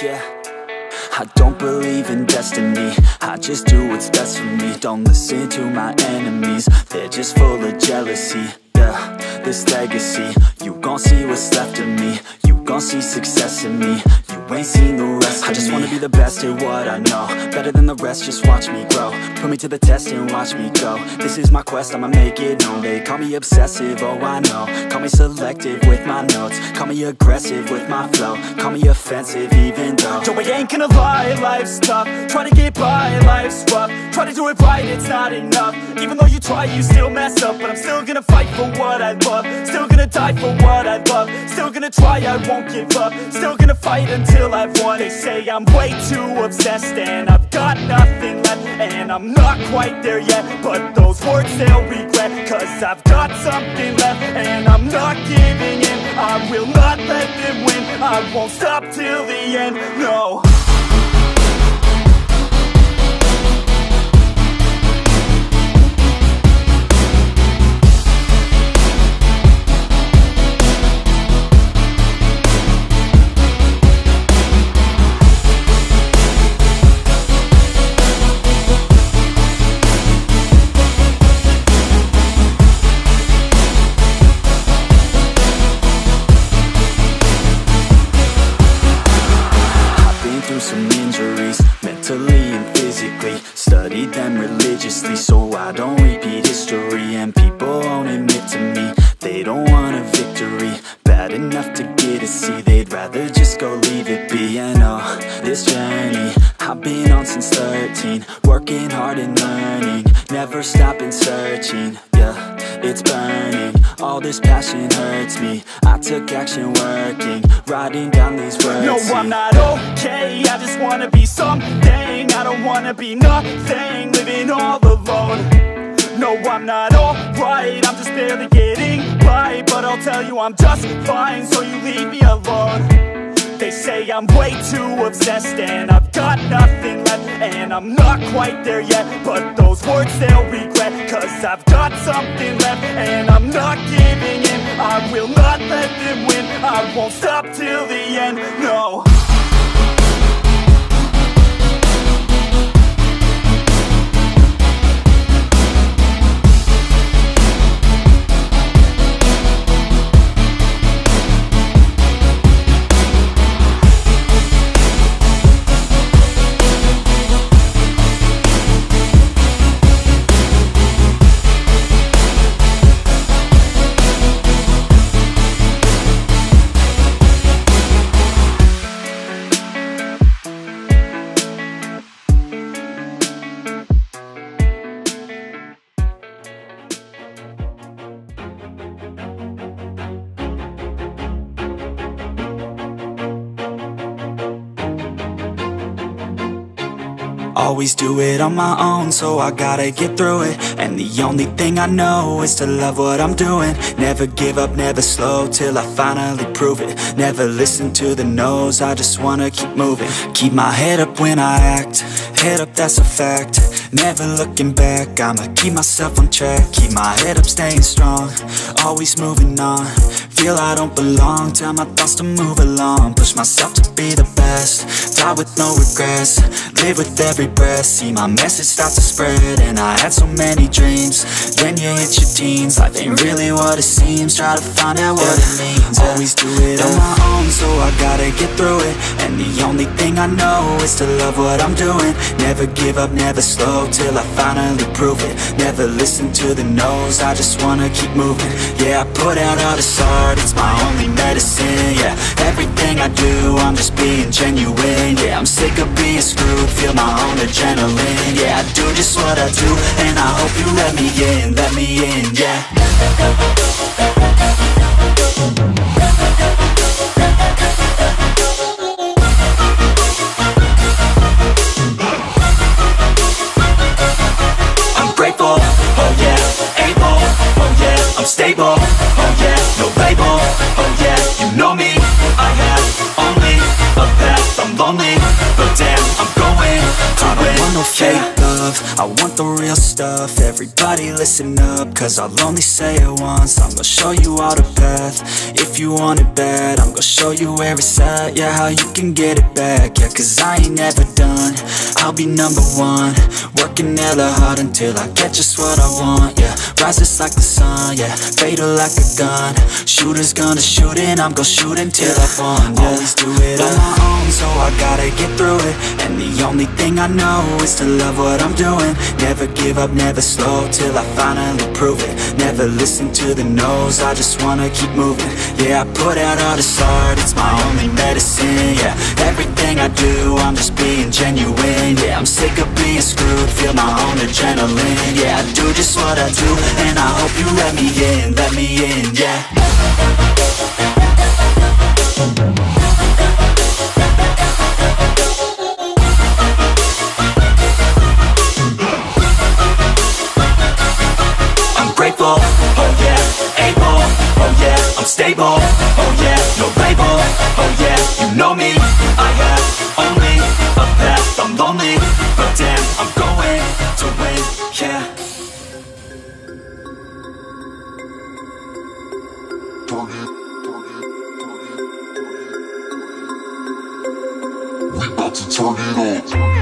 yeah. I don't believe in destiny, I just do what's best for me. Don't listen to my enemies, they're just full of jealousy. Yeah, this legacy, you gon' see what's left of me. You gon' see success in me, you ain't seen the rest of me. I just wanna be the best at what I know, better than the rest, just watch me grow. Put me to the test and watch me go. This is my quest, I'ma make it known. They call me obsessive, oh I know. Call me selective with my notes, call me aggressive with my flow. Call me offensive even though yo, I ain't gonna lie, life's tough. Try to get by, life's rough. Try to do it right, it's not enough. Even though you try, you still mess up. But I'm still gonna fight for what I love, still gonna die for what I love, still gonna try, I won't give up, still gonna fight until I've won. They say I'm way too obsessed and I've got nothing left, and I'm not quite there yet, but those words they'll regret, cause I've got something left and I'm not giving in. I will not let them win, I won't stop till the end, no. Some injuries, mentally and physically. Studied them religiously so I don't repeat history. And people won't admit to me they don't want a victory bad enough to get a C. They'd rather just go leave it be. And oh, this journey I've been on since 13, working hard and learning, never stopping searching. Yeah, it's burning, all this passion hurts me. I took action working, writing down these words. No, I'm not okay, I just wanna be something. I don't wanna be nothing, living all alone. No, I'm not alright, I'm just barely getting by. But I'll tell you I'm just fine, so you leave me alone. They say I'm way too obsessed and I've got nothing left, and I'm not quite there yet, but those words they'll regret, cause I've got something left and I'm not giving in. I will not let them win, I won't stop till the end, no. Always do it on my own, so I gotta get through it. And the only thing I know is to love what I'm doing. Never give up, never slow, till I finally prove it. Never listen to the no's, I just wanna keep moving. Keep my head up when I act, head up, that's a fact. Never looking back, I'ma keep myself on track. Keep my head up, staying strong, always moving on. Feel I don't belong, tell my thoughts to move along. Push myself to be the best, die with no regrets. Live with every breath, see my message start to spread. And I had so many dreams, then you hit your teens. Life ain't really what it seems, try to find out what it means. Always do it on my own, so I gotta get through it. And the only thing I know is to love what I'm doing. Never give up, never slow, till I finally prove it. Never listen to the no's, I just wanna keep moving. Yeah, I put out all this art, it's my only medicine. Yeah, everything I do, I'm just being genuine. Yeah, I'm sick of being screwed, feel my own adrenaline. Yeah, I do just what I do, and I hope you let me in, yeah. I'm grateful, oh yeah, able, oh yeah, I'm stable, oh yeah, no label, oh yeah, you know me, I have only a path, I'm lonely, but damn, I'm going to win. I don't want no fake love, love, I want the real stuff. Everybody listen up, cause I'll only say it once. I'm gonna show you all the path. If you want it bad, I'm gonna show you where it's at. Yeah, how you can get it back. Yeah, cause I ain't never done. I'll be number one, working hella hard until I get just what I want. Yeah, rise just like the sun. Yeah, fatal like a gun. Shooters gonna shoot and I'm gonna shoot until I won. Yeah, always do it on my own, so I gotta get through it. And the only thing I know is to love what I'm doing. Never give up, never slow, till I finally prove it. Never listen to the no's, I just wanna keep moving. Yeah, I put out all this art, it's my only medicine. Yeah, everything I do, I'm just being genuine. Yeah, I'm sick of being screwed, feel my own adrenaline. Yeah, I do just what I do, and I hope you let me in, yeah. Grateful, oh yeah, able, oh yeah, I'm stable, oh yeah, no label, oh yeah, you know me, I have only a path, I'm lonely, but damn, I'm going to win, yeah. We about to turn it up.